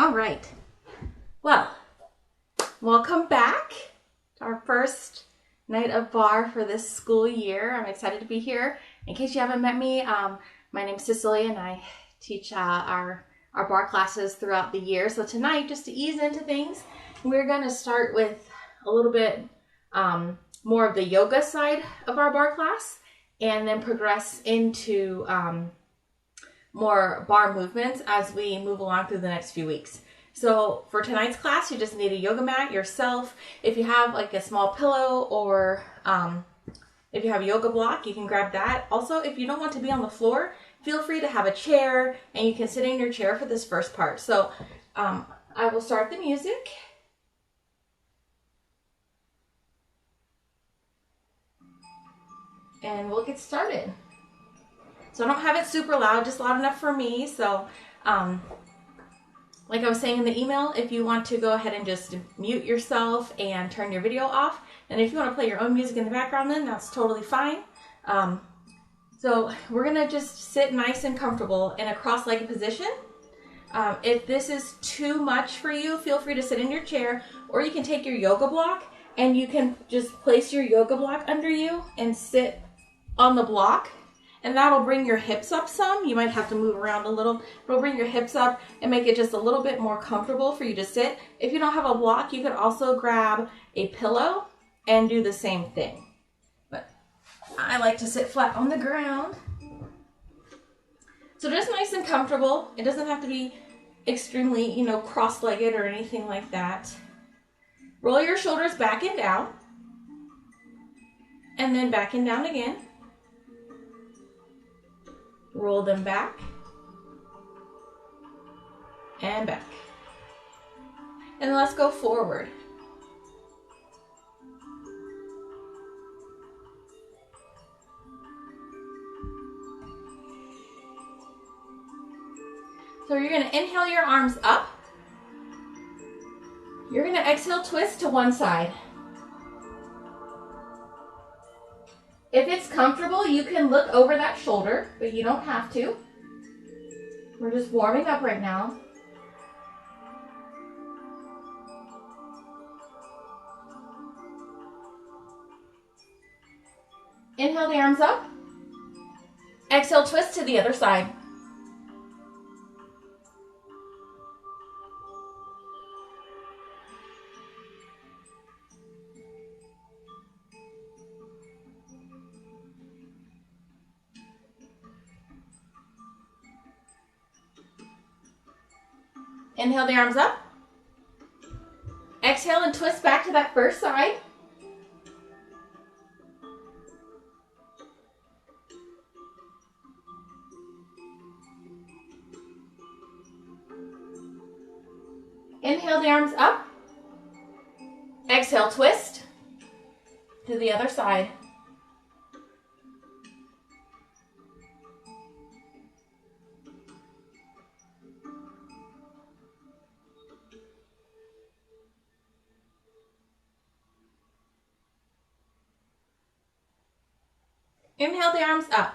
All right. Well, welcome back to our first night of barre for this school year. I'm excited to be here. In case you haven't met me, my name is Cecilia and I teach our barre classes throughout the year. So tonight, just to ease into things, we're going to start with a little bit more of the yoga side of our barre class and then progress into more barre movements as we move along through the next few weeks. So for tonight's class, you just need a yoga mat yourself. If you have like a small pillow or if you have a yoga block, you can grab that. Also, if you don't want to be on the floor, feel free to have a chair and you can sit in your chair for this first part. So I will start the music. And we'll get started. So I don't have it super loud, just loud enough for me. So like I was saying in the email, if you want to go ahead and just mute yourself and turn your video off. And if you want to play your own music in the background, then that's totally fine. So we're going to just sit nice and comfortable in a cross-legged position. If this is too much for you, feel free to sit in your chair, or you can take your yoga block and you can just place your yoga block under you and sit on the block. And that'll bring your hips up some. You might have to move around a little. It'll bring your hips up and make it just a little bit more comfortable for you to sit. If you don't have a block, you could also grab a pillow and do the same thing. But I like to sit flat on the ground. So just nice and comfortable. It doesn't have to be extremely, cross-legged or anything like that. Roll your shoulders back and down. And then back and down again. Roll them back and back. And let's go forward. So you're going to inhale your arms up. You're going to exhale, twist to one side. If it's comfortable, you can look over that shoulder, but you don't have to. We're just warming up right now. Inhale the arms up. Exhale, twist to the other side. Inhale the arms up. Exhale and twist back to that first side. Inhale the arms up. Exhale, twist to the other side. Inhale the arms up.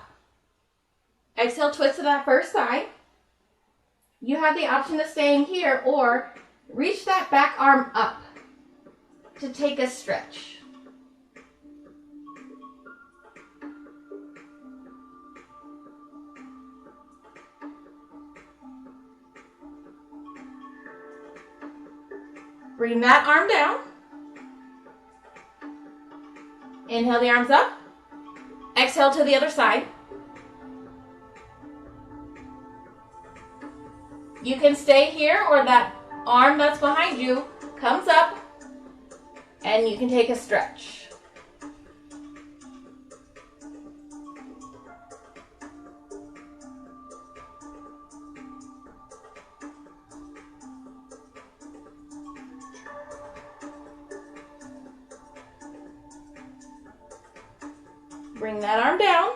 Exhale, twist to that first side. You have the option of staying here or reach that back arm up to take a stretch. Bring that arm down. Inhale the arms up. Exhale to the other side. You can stay here or that arm that's behind you comes up and you can take a stretch. Bring that arm down.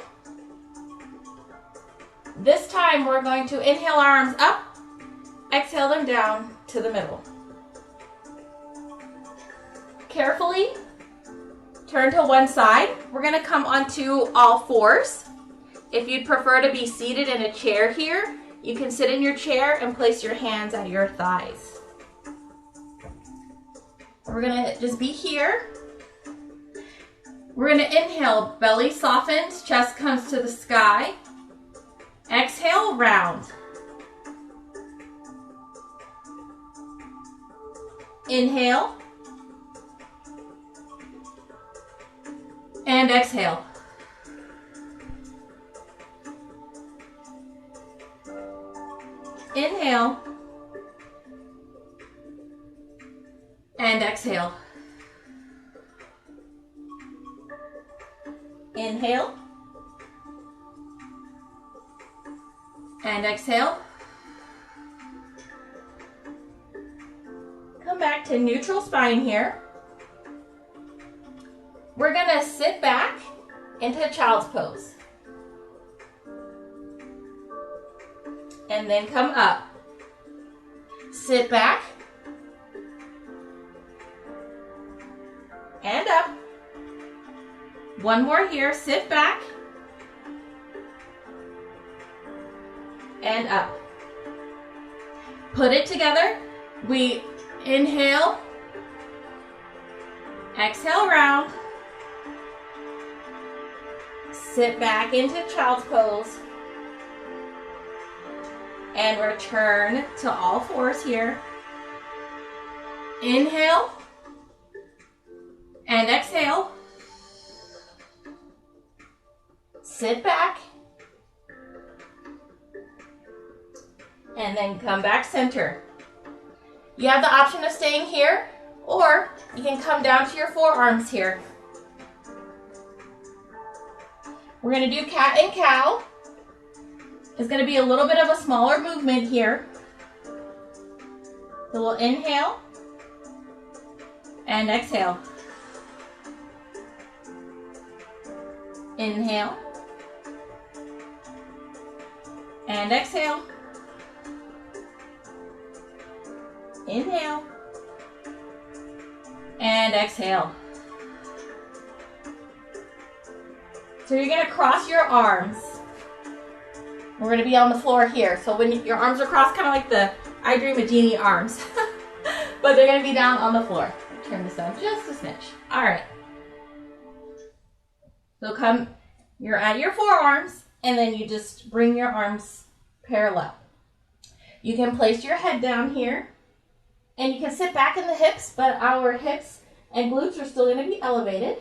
This time we're going to inhale our arms up, exhale them down to the middle. Carefully turn to one side. We're going to come onto all fours. If you'd prefer to be seated in a chair here, You can sit in your chair and place your hands at your thighs. We're gonna just be here. We're gonna inhale, belly softens, chest comes to the sky. Exhale, round. Inhale. And exhale. Inhale. And exhale. Inhale. And exhale. Come back to neutral spine here. We're gonna sit back into child's pose. And then come up. Sit back. And up. One more here, sit back. And up. Put it together. We inhale. Exhale, round. Sit back into child's pose. And return to all fours here. Inhale. And exhale. Sit back. And then come back center. You have the option of staying here, or you can come down to your forearms here. We're gonna do cat and cow. It's gonna be a little bit of a smaller movement here. So we'll inhale and exhale. Inhale and exhale. Inhale and exhale. So you're gonna cross your arms. We're gonna be on the floor here. So when your arms are crossed, kind of like the I Dream of Jeannie arms, but they're gonna be down on the floor. Turn this down just a smidge. All right. So you're at your forearms, and then you just bring your arms parallel. You can place your head down here, and you can sit back in the hips, but our hips and glutes are still gonna be elevated.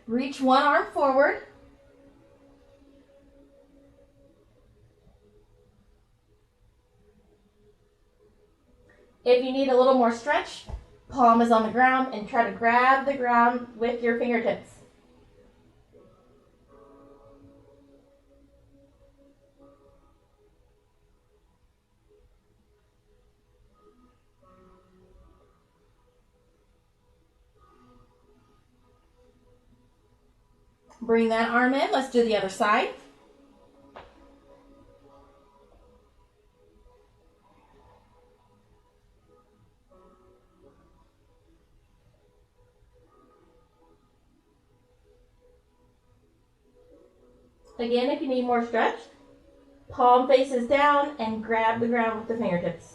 Reach one arm forward. If you need a little more stretch, palm is on the ground and try to grab the ground with your fingertips. Bring that arm in. Let's do the other side. Again, if you need more stretch, palm faces down and grab the ground with the fingertips.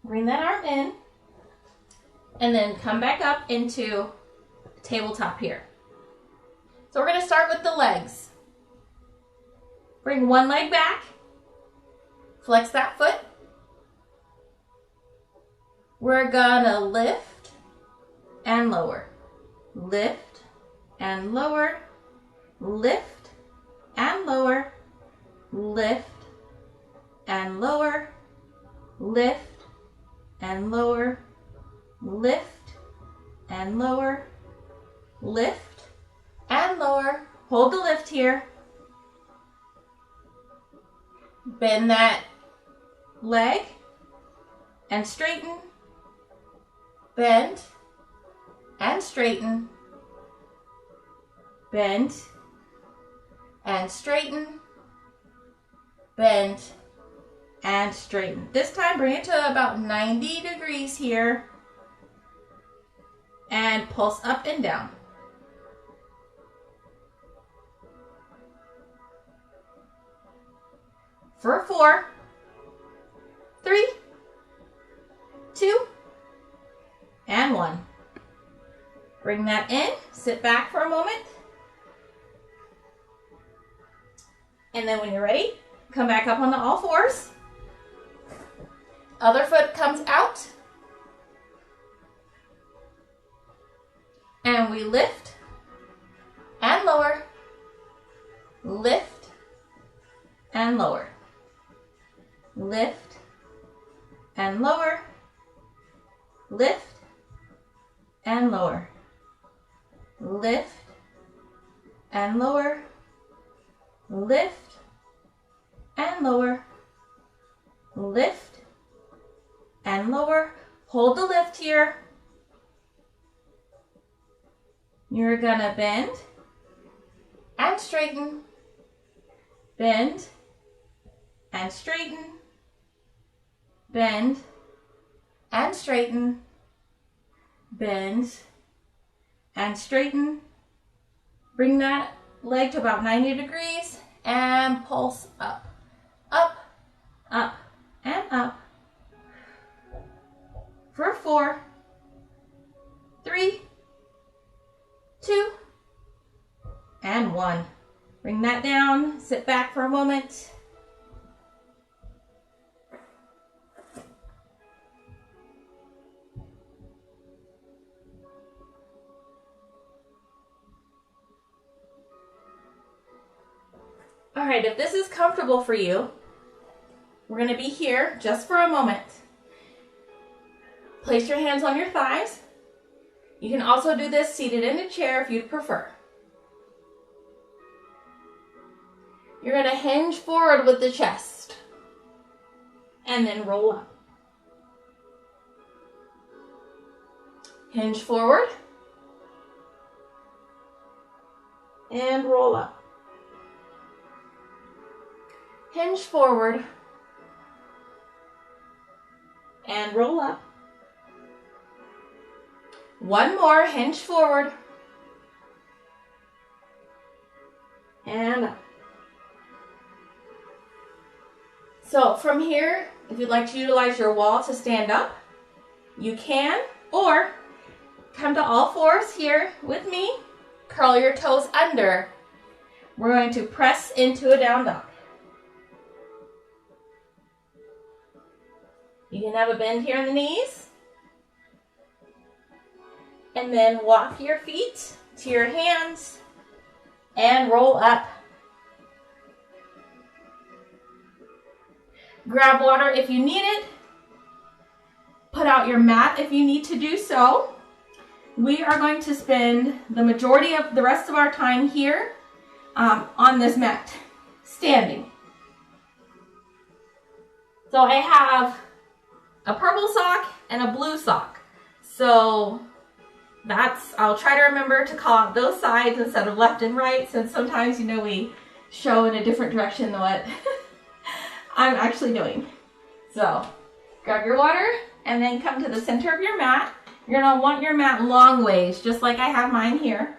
Bring that arm in, and then come back up into tabletop here. So we're going to start with the legs. Bring one leg back, flex that foot. We're gonna lift and lower, lift and lower, lift and lower, lift and lower, lift and lower, lift and lower, lift and lower. Hold the lift here. Bend that leg and straighten, bend, and straighten, bend, and straighten, bend, and straighten. This time bring it to about 90 degrees here and pulse up and down. For 4, 3, 2, and 1. Bring that in, sit back for a moment. And then when you're ready, come back up on the all fours. Other foot comes out. And we lift and lower, lift and lower, lift and lower, lift and lower, lift and lower, lift and lower, lift and lower. Hold the lift here. You're gonna bend and straighten, bend and straighten, bend and straighten, bend and straighten. Bring that leg to about 90 degrees and pulse up, up, up, and up. For 4, 3, 2, and 1. Bring that down, sit back for a moment. All right, if this is comfortable for you, we're going to be here just for a moment. Place your hands on your thighs. You can also do this seated in a chair if you'd prefer. You're going to hinge forward with the chest and then roll up. Hinge forward and roll up. Hinge forward and roll up. One more, hinge forward and up. So from here, if you'd like to utilize your wall to stand up, you can, or come to all fours here with me, curl your toes under. We're going to press into a down dog. You can have a bend here in the knees. And then walk your feet to your hands and roll up. Grab water if you need it. Put out your mat if you need to do so. We are going to spend the majority of the rest of our time here on this mat, standing. So I have a purple sock and a blue sock. So I'll try to remember to call out those sides instead of left and right, since sometimes, we show in a different direction than what I'm actually doing. So grab your water and then come to the center of your mat. You're gonna want your mat long ways, just like I have mine here.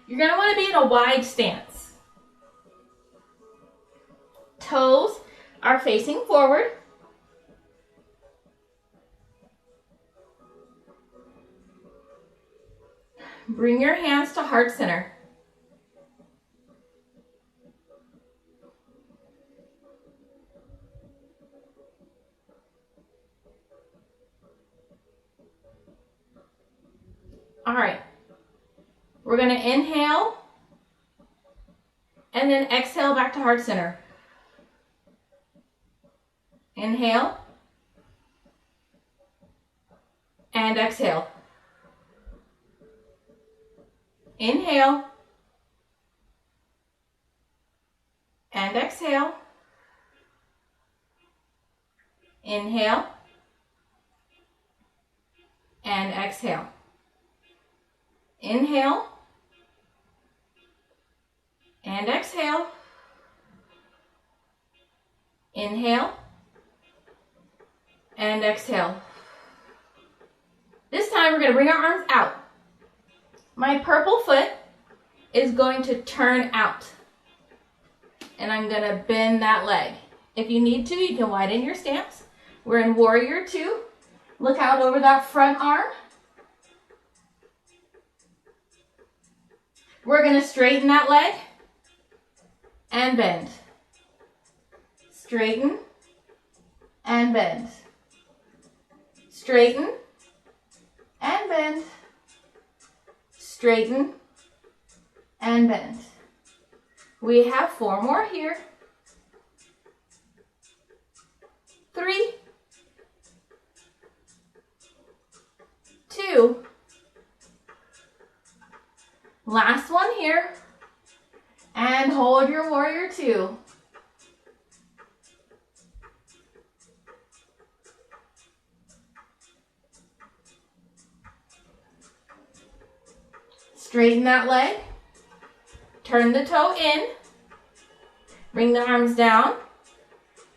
You're gonna wanna be in a wide stance. Toes are facing forward. Bring your hands to heart center. All right. We're going to inhale and then exhale back to heart center. Inhale and exhale. Inhale. And exhale. Inhale. And exhale. Inhale. And exhale. Inhale. And exhale. This time we're going to bring our arms out. My purple foot is going to turn out. And I'm going to bend that leg. If you need to, you can widen your stance. We're in Warrior Two. Look out over that front arm. We're going to straighten that leg and bend. Straighten and bend. Straighten and bend. Straighten and bend. We have 4 more here. 3, 2. Last one here. And hold your Warrior Two. Straighten that leg. Turn the toe in. Bring the arms down.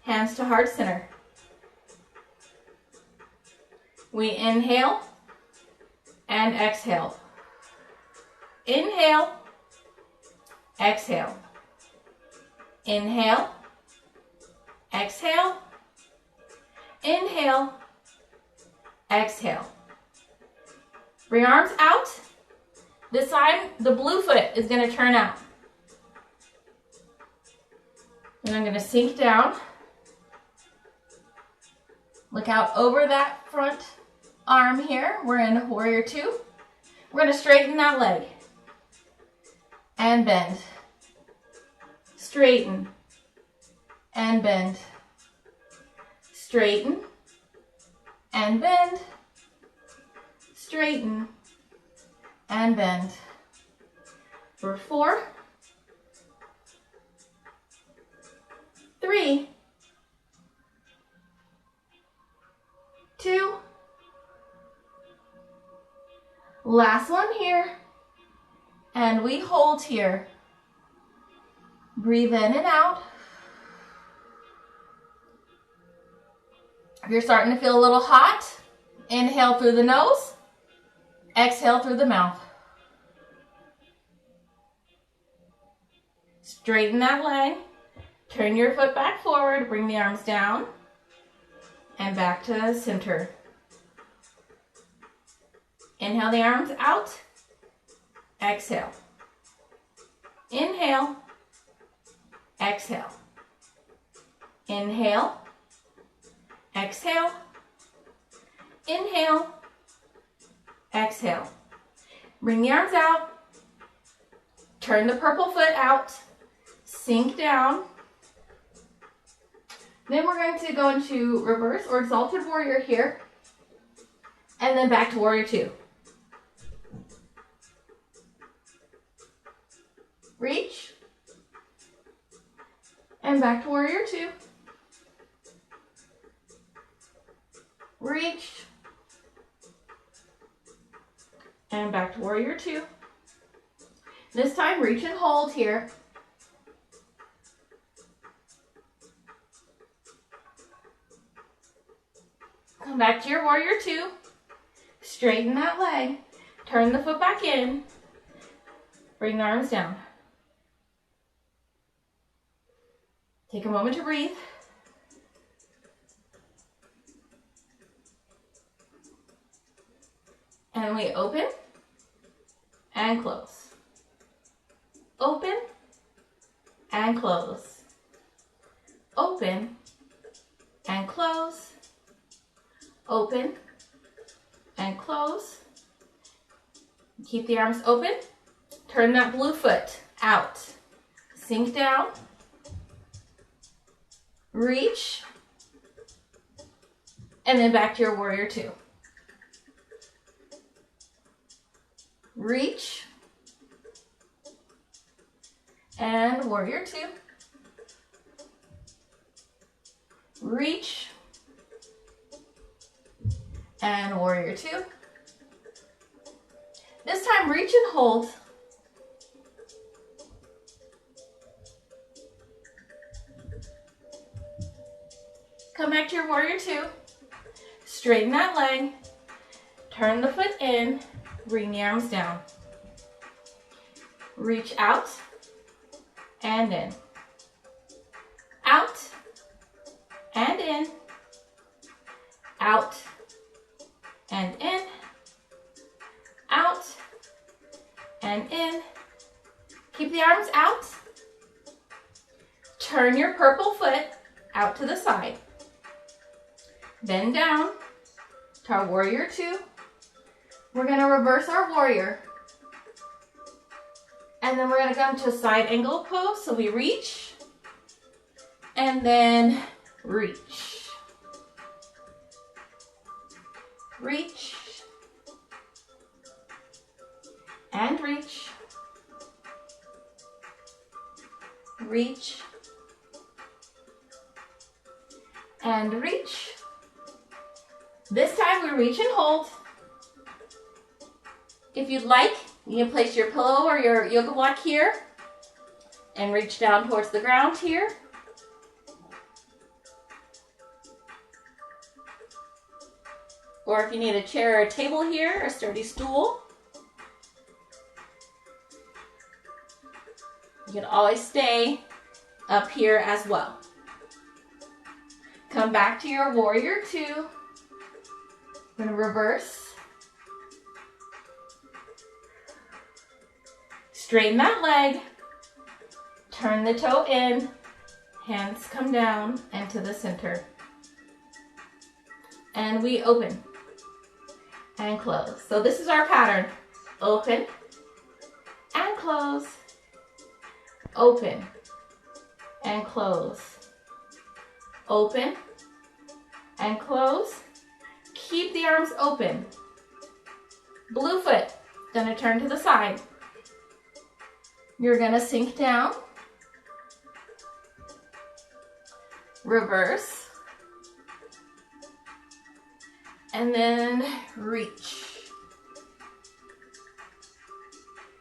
Hands to heart center. We inhale and exhale. Inhale, exhale. Inhale, exhale. Inhale, exhale. Bring arms out. This time, the blue foot is going to turn out. And I'm going to sink down. Look out over that front arm here. We're in Warrior Two. We're going to straighten that leg. And bend. Straighten. And bend. Straighten. And bend. Straighten. And bend. For 4, 3, 2. Last one here. And we hold here. Breathe in and out. If you're starting to feel a little hot, inhale through the nose. Exhale through the mouth. Straighten that leg. Turn your foot back forward. Bring the arms down. And back to center. Inhale the arms out. Exhale. Inhale. Exhale. Inhale. Exhale. Inhale. Exhale. Bring the arms out. Turn the purple foot out. Sink down. Then we're going to go into reverse or exalted warrior here. And then back to Warrior Two. Reach. And back to Warrior Two. Reach. And back to Warrior Two. This time, reach and hold here. Come back to your Warrior Two. Straighten that leg. Turn the foot back in. Bring the arms down. Take a moment to breathe. And we open and close. Open and close. Open and close. Open and close. Keep the arms open. Turn that blue foot out. Sink down. Reach. And then back to your Warrior Two. Reach and warrior two. Reach and warrior two. This time reach and hold. Come back to your warrior two. Straighten that leg. Turn the foot in. Bring the arms down. Reach out and in. Out and in. Out and in. Out and in. Keep the arms out. Turn your purple foot out to the side. Bend down to our warrior two. We're going to reverse our warrior. And then we're going to come to a side angle pose. So we reach and then reach. Reach and reach. Reach and reach. This time we reach and hold. If you'd like, you can place your pillow or your yoga block here and reach down towards the ground here. Or if you need a chair or a table here, a sturdy stool. You can always stay up here as well. Come back to your warrior two. We're going to reverse. Straighten that leg. Turn the toe in. Hands come down and to the center. And we open and close. So this is our pattern. Open and close. Open and close. Open and close. Keep the arms open. Blue foot, gonna turn to the side. You're gonna sink down. Reverse. And then reach.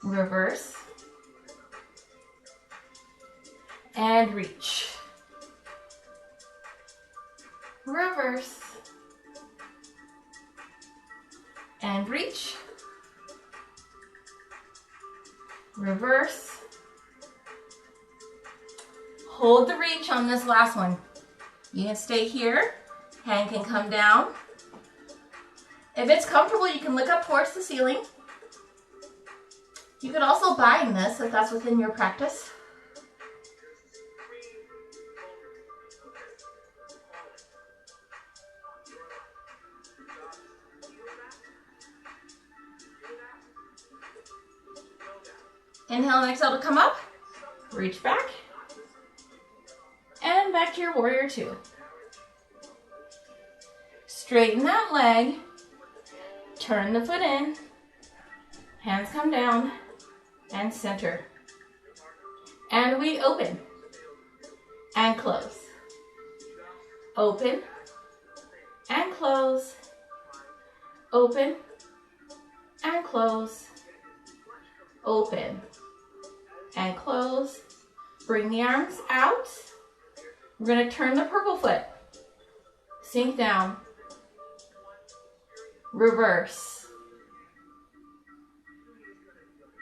Reverse. And reach. Reverse. And reach. Reverse. Hold the reach on this last one. You can stay here. Hand can come down. If it's comfortable, you can look up towards the ceiling. You could also bind this if that's within your practice. Inhale and exhale to come up. Reach back. And back to your warrior two. Straighten that leg. Turn the foot in. Hands come down and center. And we open and close. Open and close. Open and close. Open and close. Bring the arms out. We're going to turn the purple foot. Sink down. Reverse.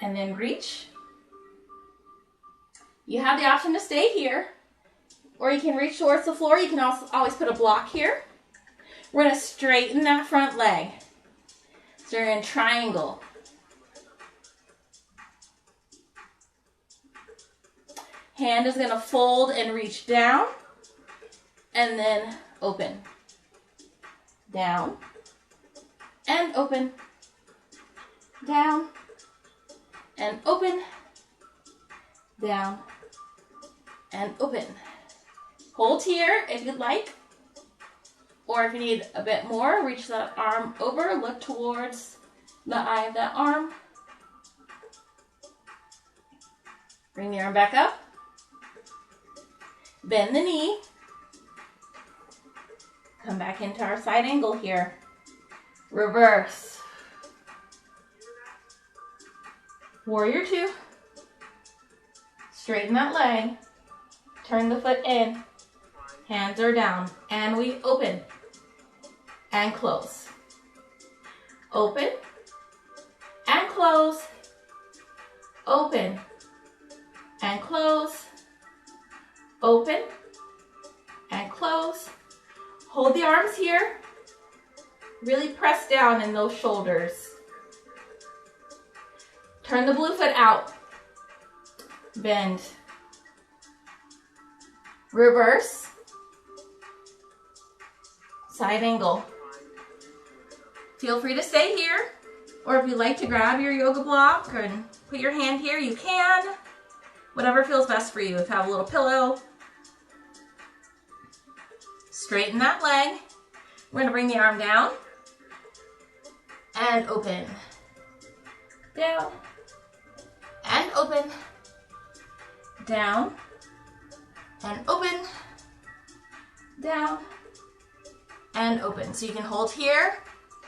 And then reach. You have the option to stay here, or you can reach towards the floor. You can also always put a block here. We're going to straighten that front leg. So you're in triangle. Hand is going to fold and reach down, and then open. Down, and open. Down, and open. Down, and open. Hold here if you'd like, or if you need a bit more, reach that arm over, look towards the eye of that arm. Bring the arm back up. Bend the knee. Come back into our side angle here. Reverse. Warrior two. Straighten that leg. Turn the foot in. Hands are down. And we open. And close. Open. And close. Open. And close. Open. And close. Hold the arms here. Really press down in those shoulders. Turn the blue foot out. Bend. Reverse. Side angle. Feel free to stay here, or if you'd like to grab your yoga block and put your hand here, you can. Whatever feels best for you. If you have a little pillow. Straighten that leg. We're going to bring the arm down and open. Down and open. Down and open. Down and open. So you can hold here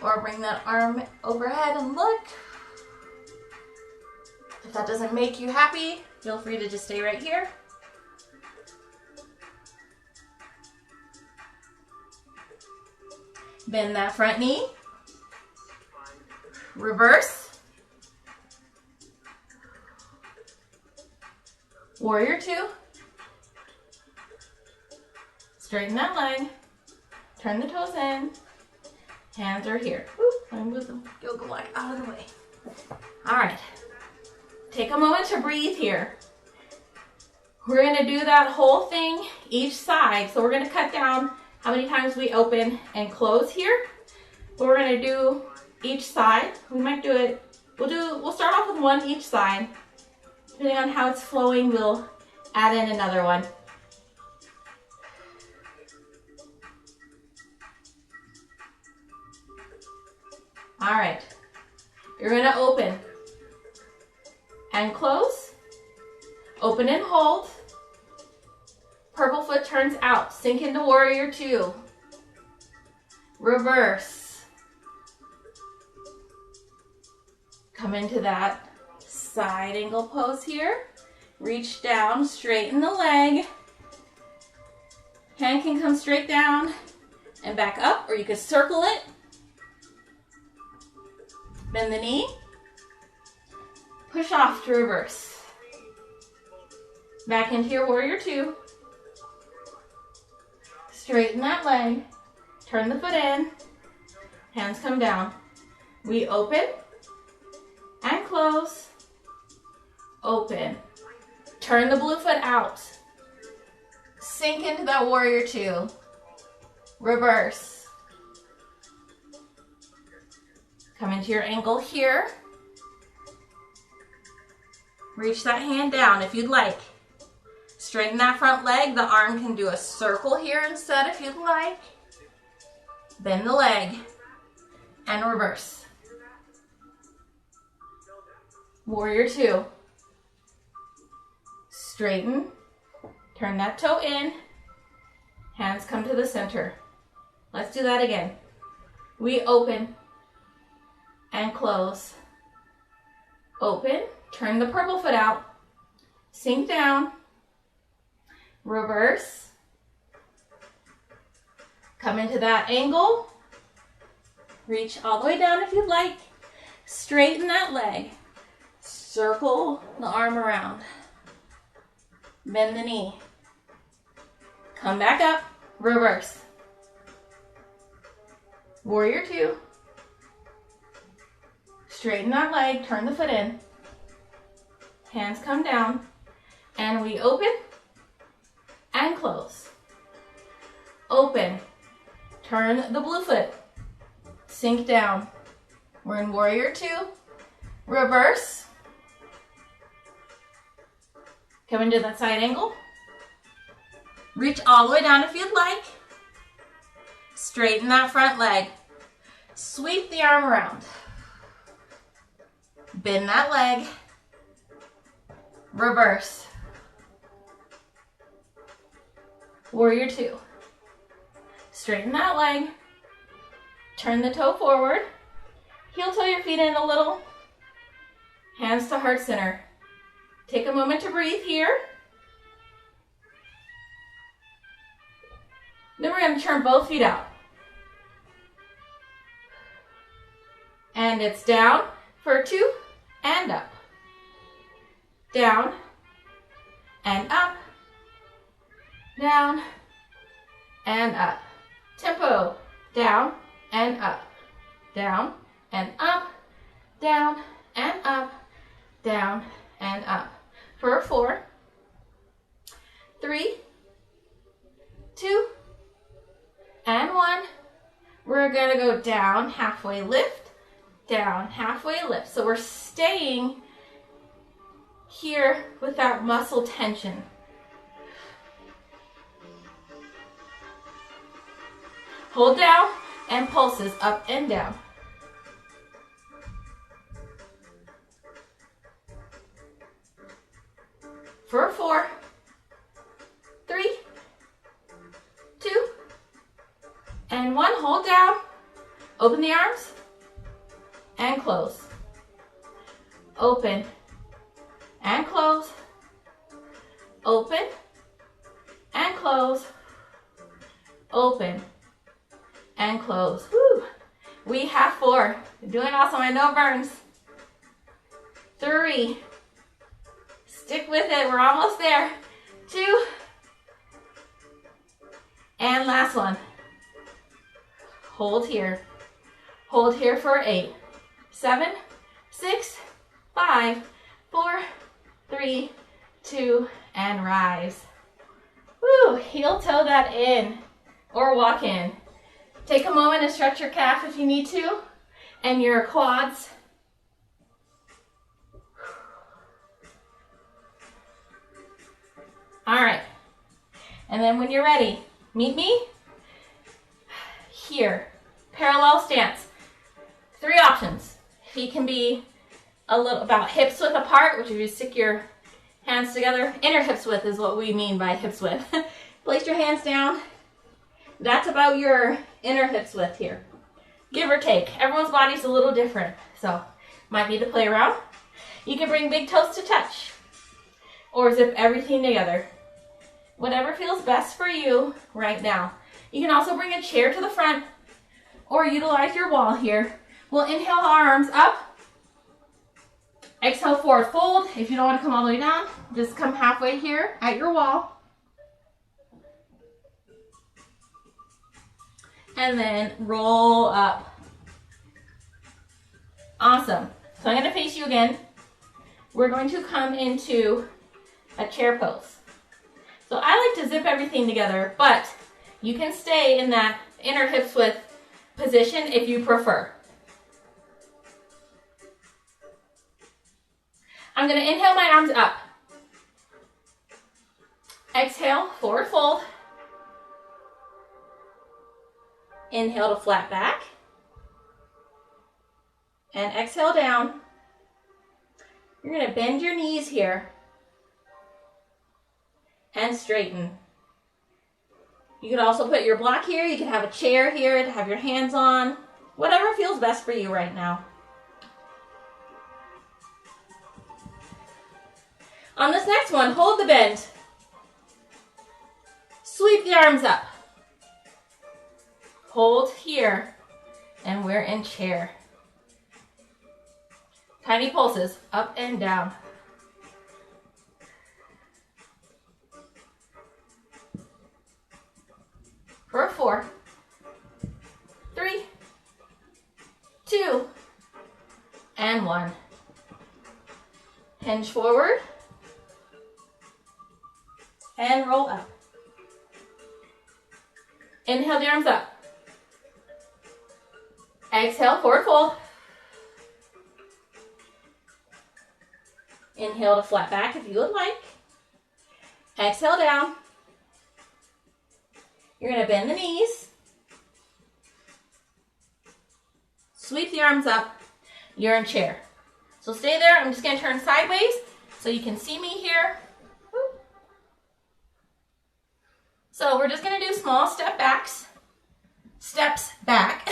or bring that arm overhead and look. If that doesn't make you happy, feel free to just stay right here. Bend that front knee. Reverse. Warrior two. Straighten that leg. Turn the toes in. Hands are here. Let me move the yoga block out of the way. All right. Take a moment to breathe here. We're going to do that whole thing each side. So we're going to cut down how many times we open and close here. But we're going to do each side. We might do it. We'll start off with one each side. Depending on how it's flowing, we'll add in another one. All right. You're going to open and close. Open and hold. Purple foot turns out. Sink into warrior two. Reverse. Come into that side angle pose here. Reach down, straighten the leg. Hand can come straight down and back up, or you could circle it. Bend the knee. Push off to reverse. Back into your warrior two. Straighten that leg. Turn the foot in. Hands come down. We open and close. Open. Turn the blue foot out. Sink into that warrior two. Reverse. Come into your angle here. Reach that hand down if you'd like. Straighten that front leg. The arm can do a circle here instead if you'd like. Bend the leg and reverse. Warrior two. Straighten. Turn that toe in. Hands come to the center. Let's do that again. We open and close. Open. Turn the purple foot out. Sink down. Reverse. Come into that angle. Reach all the way down if you'd like. Straighten that leg. Circle the arm around. Bend the knee. Come back up. Reverse. Warrior two. Straighten that leg. Turn the foot in. Hands come down. And we open and close. Open. Turn the blue foot. Sink down. We're in warrior two. Reverse. Come into that side angle. Reach all the way down if you'd like. Straighten that front leg. Sweep the arm around. Bend that leg. reverse. Warrior two. Straighten that leg. Turn the toe forward. Heel toe your feet in a little. Hands to heart center. Take a moment to breathe here. Then we're going to turn both feet out. And it's down for two and up. Down and up. Down and up. Tempo. Down and up. Down and up. Down and up. Down and up. For 4, 3, 2, and 1. We're going to go down, halfway lift, down, halfway lift. So we're staying here with that muscle tension. Hold down and pulses up and down. For 4, 3, 2, and 1. Hold down. Open the arms and close. Open and close. Open and close. Open and close. Woo. We have 4. You're doing awesome. I know it burns. 3. Stick with it. We're almost there. 2. And last one. Hold here. Hold here for 8, 7, 6, 5, 4, 3, 2, and rise. Woo! Heel toe that in or walk in. Take a moment and stretch your calf if you need to, and your quads. All right. And then when you're ready, meet me here. Parallel stance. 3 options. Feet can be a little about hips width apart, which is you stick your hands together. Inner hips width is what we mean by hips width. Place your hands down. That's about your inner hips width here. Give or take. Everyone's body's a little different, so might need to play around. You can bring big toes to touch or zip everything together. Whatever feels best for you right now. You can also bring a chair to the front or utilize your wall here. We'll inhale, arms up. Exhale, forward fold. If you don't want to come all the way down, just come halfway here at your wall. And then roll up. Awesome. So I'm going to face you again. We're going to come into a chair pose. So I like to zip everything together, but you can stay in that inner hips width position if you prefer. I'm going to inhale my arms up. Exhale, forward fold. Inhale to flat back. And exhale down. You're going to bend your knees here and straighten. You could also put your block here. You can have a chair here to have your hands on. Whatever feels best for you right now. On this next one, hold the bend. Sweep the arms up. Hold here, and we're in chair. Tiny pulses, up and down. For 4, 3, 2, and 1. Hinge forward, and roll up. Inhale the arms up. Exhale, forward fold. Inhale to flat back if you would like. Exhale down. You're going to bend the knees. Sweep the arms up. You're in chair. So stay there. I'm just going to turn sideways. So so you can see me here. So we're just gonna do small steps back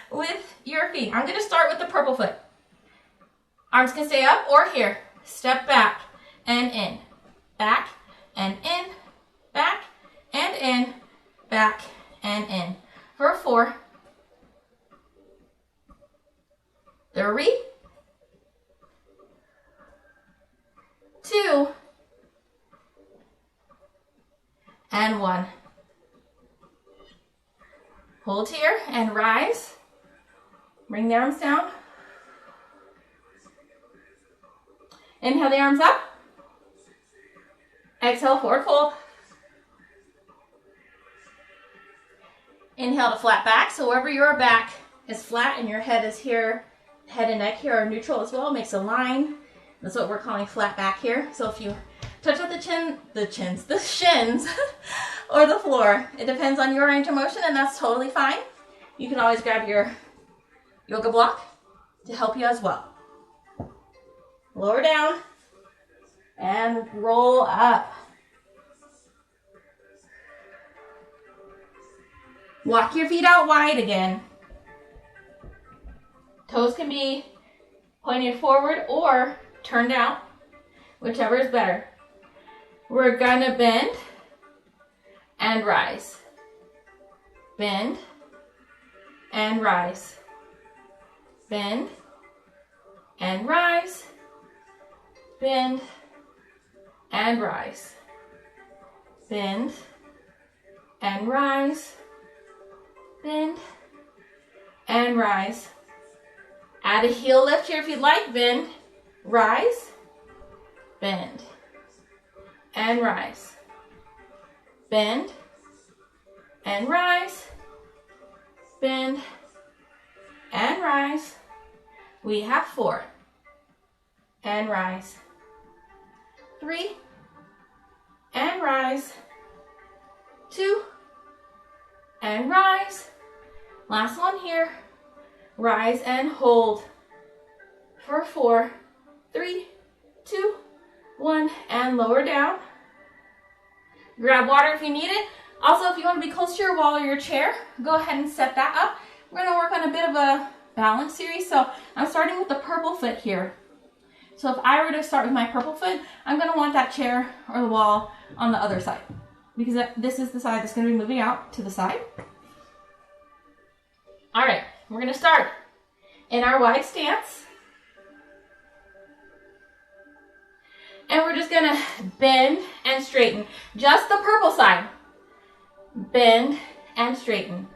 with your feet. I'm gonna start with the purple foot. Arms can stay up or here. Step back and in, back and in, back and in, back and in. For 4, 3, 2, and 1. Hold here and rise. Bring the arms down. Inhale the arms up. Exhale, forward fold. Inhale to flat back. So wherever your back is flat and your head is here, head and neck here are neutral as well. Makes a line. That's what we're calling flat back here. So if you touch out the shins or the floor, it depends on your range of motion, and that's totally fine. You can always grab your yoga block to help you as well. Lower down and roll up. Walk your feet out wide again. Toes can be pointed forward or turned out, whichever is better. We're gonna bend and rise. Bend and rise. Bend and rise. Bend and rise. Bend and rise. Bend and rise. Add a heel lift here if you'd like. Bend, rise, bend, and rise. Bend and rise. Bend and rise. We have 4. And rise. 3. And rise. 2. And rise. Last one here. Rise and hold. For 4, 3, 2, 1, and lower down. Grab water if you need it. Also, if you want to be close to your wall or your chair, go ahead and set that up. We're going to work on a bit of a balance series. So I'm starting with the purple foot here. So if I were to start with my purple foot, I'm going to want that chair or the wall on the other side, because this is the side that's going to be moving out to the side. All right, we're going to start in our wide stance. And we're just going to bend and straighten. Just the purple side. Bend and straighten.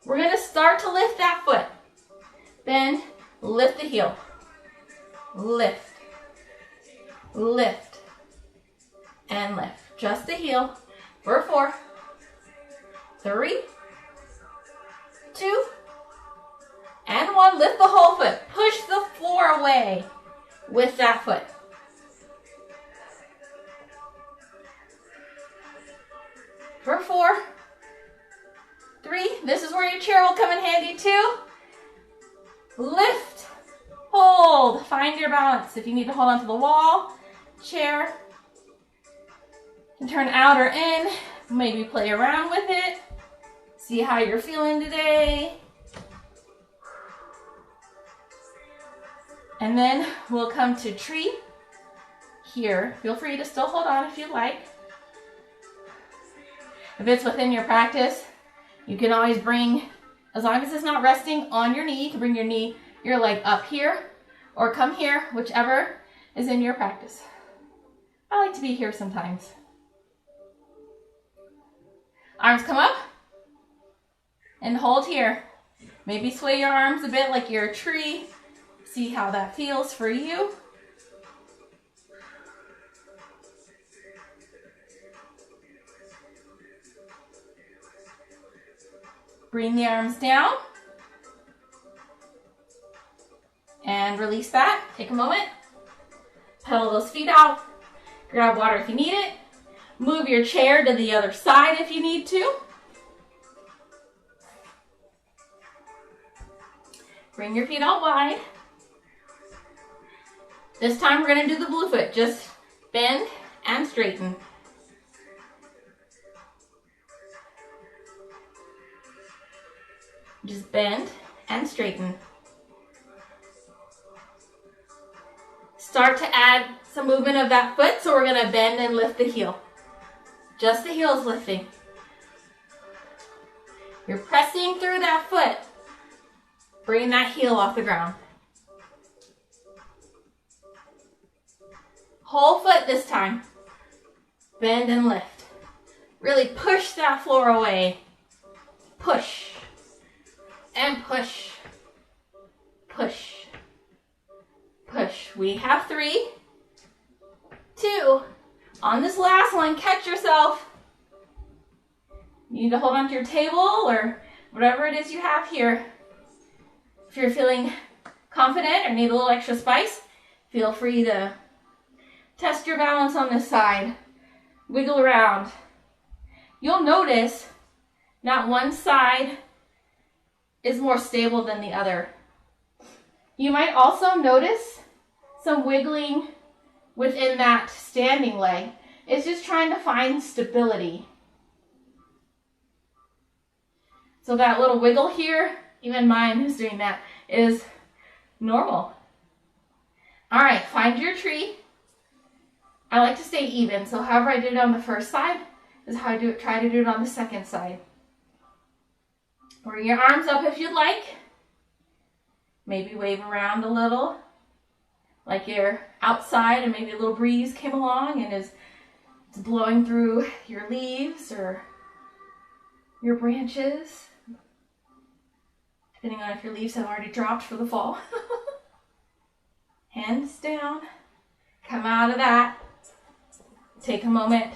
We're going to start to lift that foot. Bend, lift the heel. Lift, lift, and lift. Just the heel for 4, 3, 2, and 1. Lift the whole foot. Push the floor away with that foot. For 4, 3. This is where your chair will come in handy too. Lift, hold, find your balance. If you need to hold onto the wall, chair, and turn out or in, maybe play around with it. See how you're feeling today. And then we'll come to tree here. Feel free to still hold on if you like. If it's within your practice, you can always bring, as long as it's not resting on your knee, you can bring your leg up here or come here, whichever is in your practice. I like to be here sometimes. Arms come up and hold here. Maybe sway your arms a bit like you're a tree. See how that feels for you. Bring the arms down and release that. Take a moment. Pedal those feet out. Grab water if you need it. Move your chair to the other side if you need to. Bring your feet out wide. This time we're going to do the blue foot. Just bend and straighten. Just bend and straighten. Start to add some movement of that foot, so we're going to bend and lift the heel. Just the heel is lifting. You're pressing through that foot. Bring that heel off the ground. Whole foot this time. Bend and lift. Really push that floor away. Push. And push. Push. Push. We have 3, 2. On this last one, catch yourself. You need to hold onto your table or whatever it is you have here. If you're feeling confident or need a little extra spice, feel free to test your balance on this side. Wiggle around. You'll notice not one side is more stable than the other. You might also notice some wiggling within that standing leg. It's just trying to find stability. So that little wiggle here, even mine who's doing that, is normal. All right, find your tree. I like to stay even, so however I did it on the first side is how I try to do it on the second side. Bring your arms up if you'd like. Maybe wave around a little, like you're outside and maybe a little breeze came along and is blowing through your leaves or your branches, depending on if your leaves have already dropped for the fall. Hands down, come out of that. Take a moment,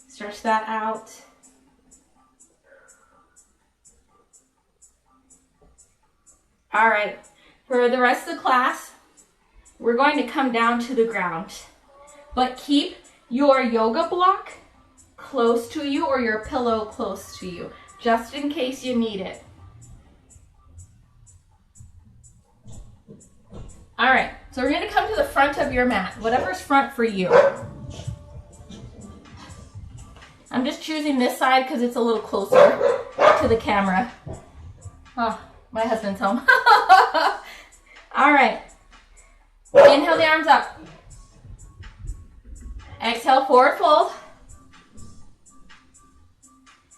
stretch that out. All right, for the rest of the class, we're going to come down to the ground, but keep your yoga block close to you or your pillow close to you, just in case you need it. All right, so we're going to come to the front of your mat, whatever's front for you. I'm just choosing this side because it's a little closer to the camera. Oh, my husband's home. All right, inhale the arms up. Exhale, forward fold.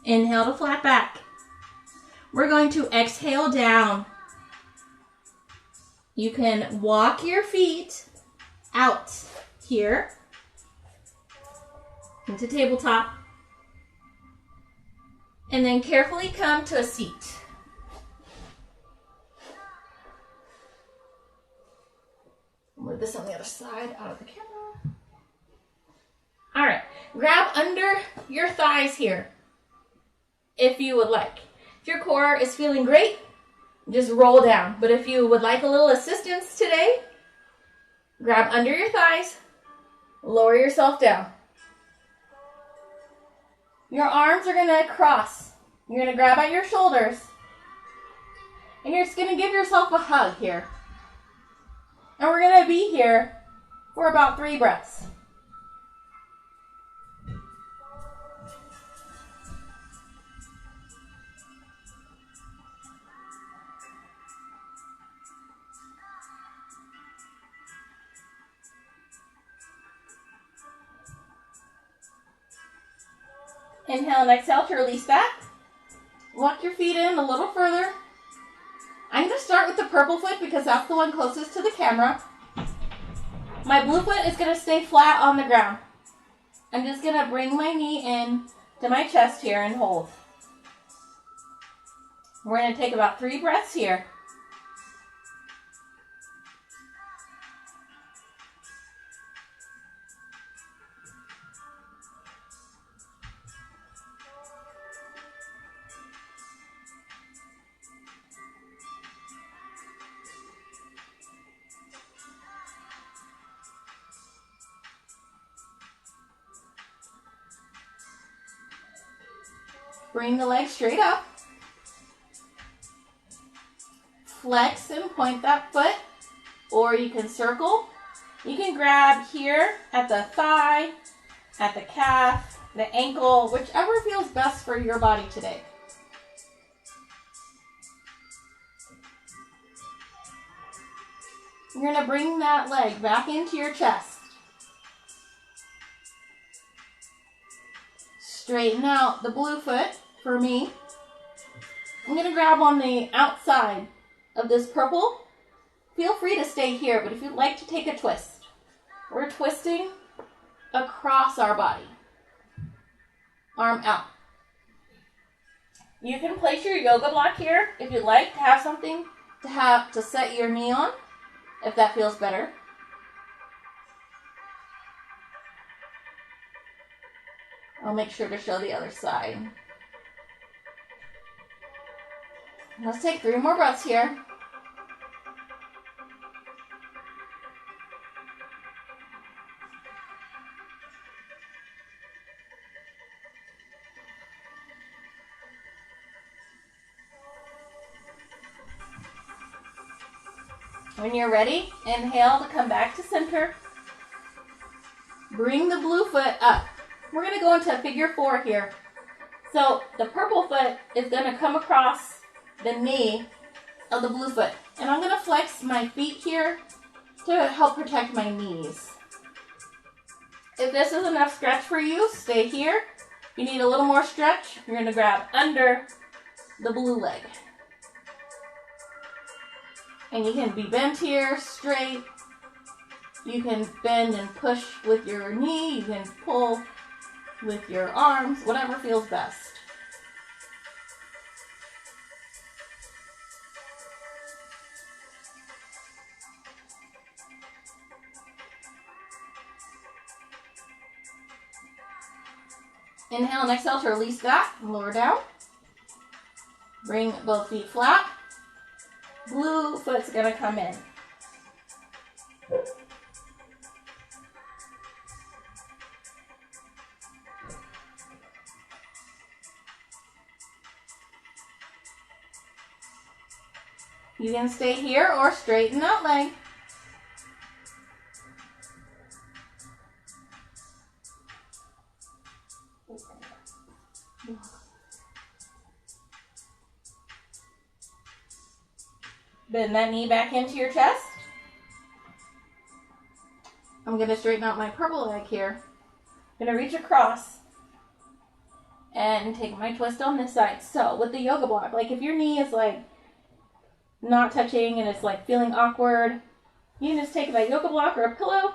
Inhale to flat back. We're going to exhale down. You can walk your feet out here into tabletop and then carefully come to a seat. Move this on the other side out of the camera. All right, grab under your thighs here if you would like. If your core is feeling great, just roll down. But if you would like a little assistance today, grab under your thighs, lower yourself down. Your arms are going to cross. You're going to grab at your shoulders. And you're just going to give yourself a hug here. And we're going to be here for about 3 breaths. Inhale and exhale to release that. Walk your feet in a little further. I'm going to start with the purple foot because that's the one closest to the camera. My blue foot is going to stay flat on the ground. I'm just going to bring my knee in to my chest here and hold. We're going to take about 3 breaths here. Bring the legs straight up. flex and point that foot, or you can circle. You can grab here at the thigh, at the calf, the ankle, whichever feels best for your body today. You're going to bring that leg back into your chest. Straighten out the blue foot for me. I'm going to grab on the outside of this purple. Feel free to stay here, but if you'd like to take a twist, we're twisting across our body. Arm out. You can place your yoga block here if you'd like to have something to set your knee on, if that feels better. I'll make sure to show the other side. Let's take 3 more breaths here. When you're ready, inhale to come back to center. Bring the blue foot up. We're going to go into a figure 4 here. So the purple foot is going to come across the knee of the blue foot. And I'm going to flex my feet here to help protect my knees. If this is enough stretch for you, stay here. If you need a little more stretch, you're going to grab under the blue leg. And you can be bent here, straight. You can bend and push with your knee. You can pull with your arms, whatever feels best. Inhale and exhale to release that, lower down. Bring both feet flat. Blue foot's gonna come in. You can stay here or straighten that leg. Bend that knee back into your chest. I'm going to straighten out my purple leg here. I'm going to reach across and take my twist on this side. So with the yoga block, like if your knee is like not touching and it's like feeling awkward, you can just take that yoga block or a pillow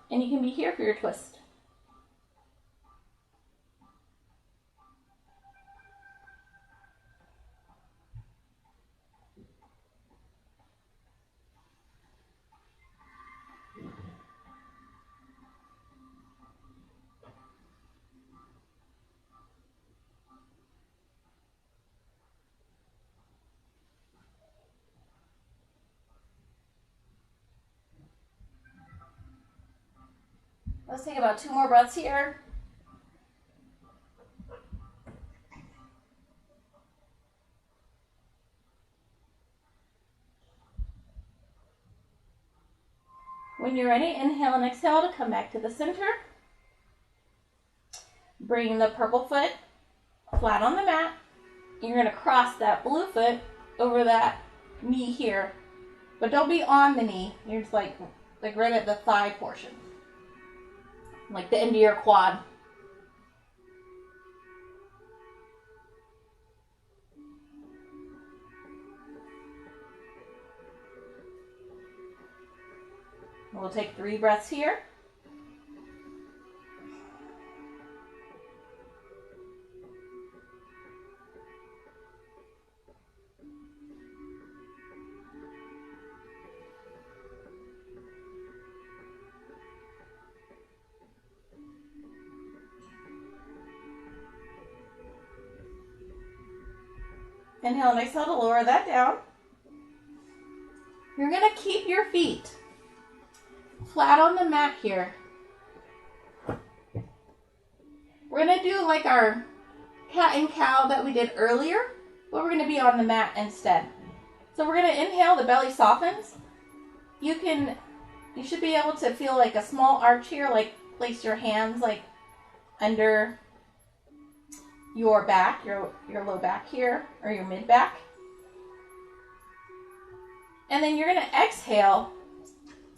and you can be here for your twist. Let's take about 2 more breaths here. When you're ready, inhale and exhale to come back to the center. Bring the purple foot flat on the mat. You're going to cross that blue foot over that knee here. But don't be on the knee. You're just like right at the thigh portion. Like the end of your quad. We'll take 3 breaths here. Inhale and exhale to lower that down. You're going to keep your feet flat on the mat here. We're going to do like our cat and cow that we did earlier, but we're going to be on the mat instead. So we're going to inhale, the belly softens. You should be able to feel like a small arch here, like place your hands like under your back, your low back here, or your mid back. And then you're going to exhale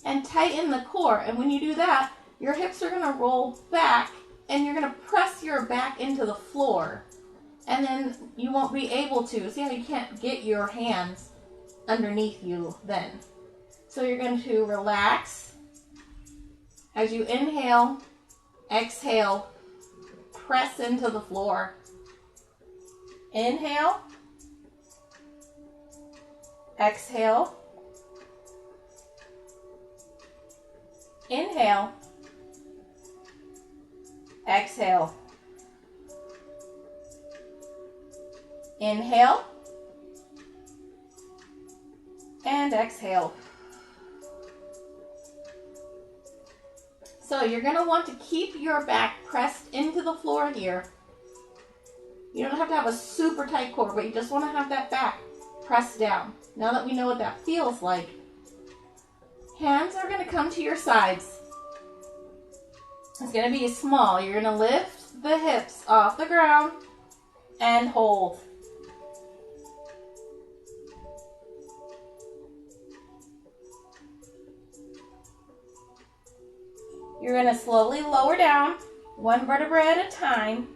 and tighten the core. And when you do that, your hips are going to roll back and you're going to press your back into the floor. And then you won't be able to. See how you can't get your hands underneath you then. So you're going to relax. As you inhale, exhale, press into the floor. Inhale. Exhale. Inhale. Exhale. Inhale. And exhale. So you're going to want to keep your back pressed into the floor here. You don't have to have a super tight core, but you just want to have that back pressed down. Now that we know what that feels like, hands are going to come to your sides. It's going to be small. You're going to lift the hips off the ground and hold. You're going to slowly lower down, one vertebra at a time,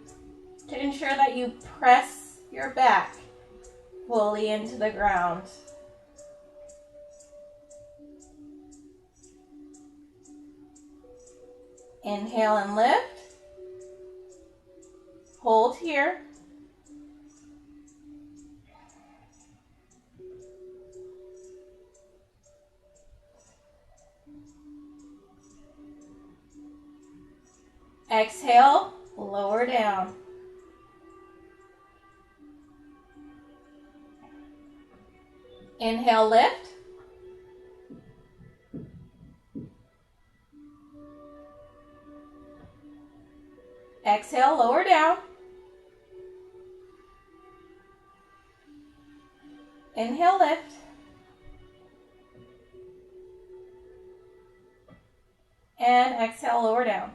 to ensure that you press your back fully into the ground. Inhale and lift. Hold here. Exhale, lower down. Inhale, lift. Exhale, lower down. Inhale, lift. And exhale, lower down.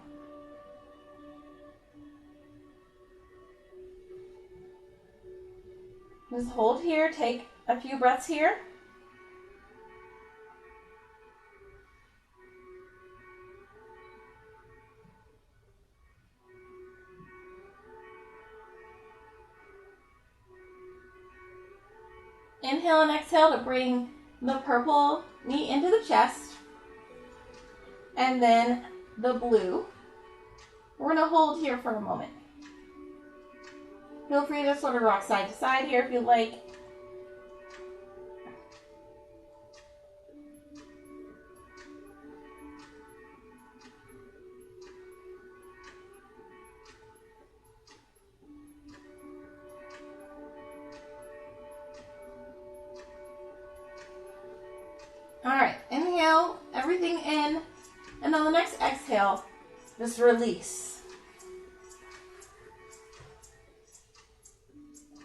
Just hold here, take a few breaths here. Inhale and exhale to bring the purple knee into the chest. And then the blue. We're going to hold here for a moment. Feel free to sort of rock side to side here if you like. All right, inhale, everything in, and on the next exhale, just release.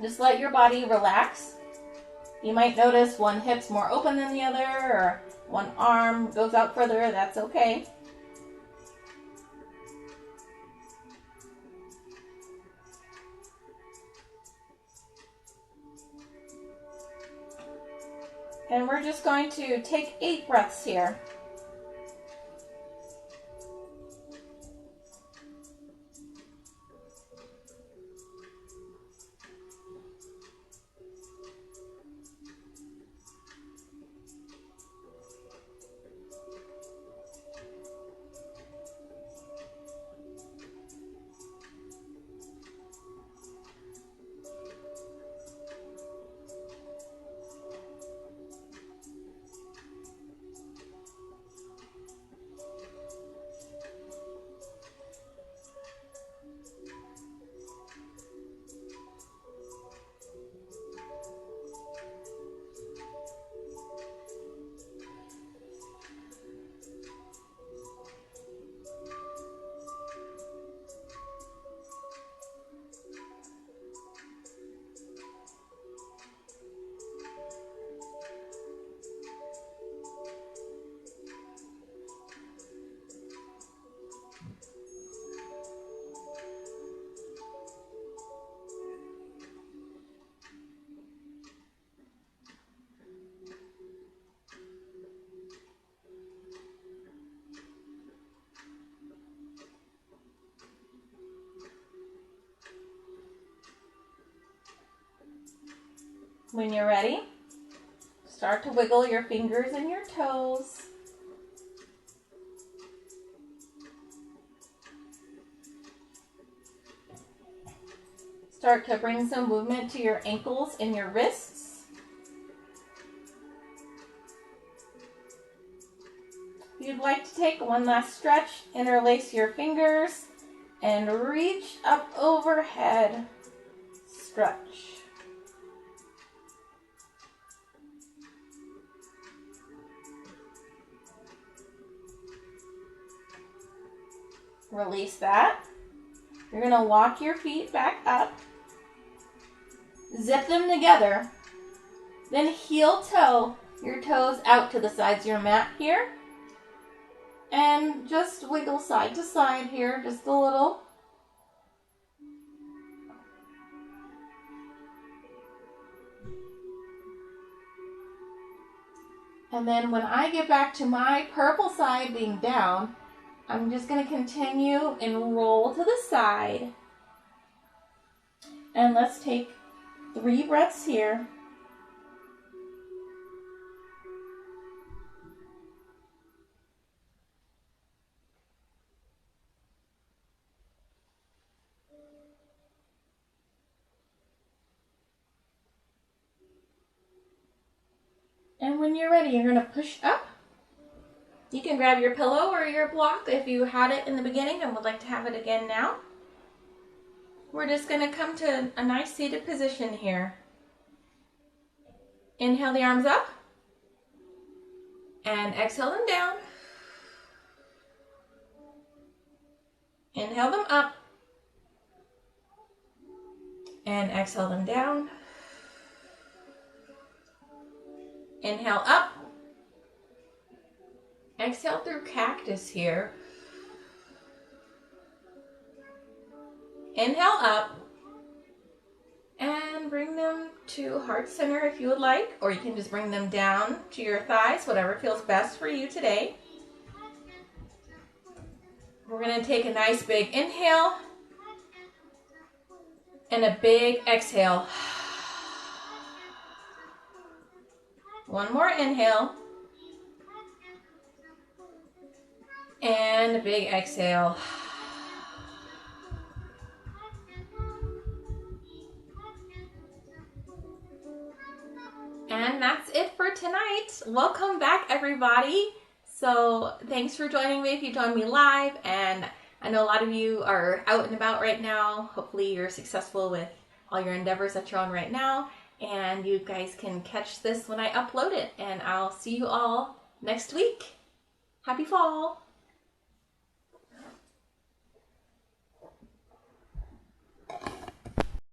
Just let your body relax. You might notice one hip's more open than the other, or one arm goes out further. That's okay. And we're just going to take 8 breaths here. When you're ready, start to wiggle your fingers and your toes. Start to bring some movement to your ankles and your wrists. If you'd like to take one last stretch, interlace your fingers and reach up overhead. Stretch. Release that. You're going to walk your feet back up. Zip them together. Then heel toe your toes out to the sides of your mat here. And just wiggle side to side here, just a little. And then when I get back to my purple side being down, I'm just going to continue and roll to the side. And let's take 3 breaths here. And when you're ready, you're going to push up. You can grab your pillow or your block if you had it in the beginning and would like to have it again now. We're just going to come to a nice seated position here. Inhale the arms up and exhale them down. Inhale them up and exhale them down. Inhale up. Exhale through cactus here. Inhale up. And bring them to heart center if you would like, or you can just bring them down to your thighs, whatever feels best for you today. We're going to take a nice big inhale and a big exhale. One more inhale. And a big exhale. And that's it for tonight. Welcome back, everybody. So thanks for joining me if you joined me live. And I know a lot of you are out and about right now. Hopefully you're successful with all your endeavors that you're on right now. And you guys can catch this when I upload it. And I'll see you all next week. Happy fall.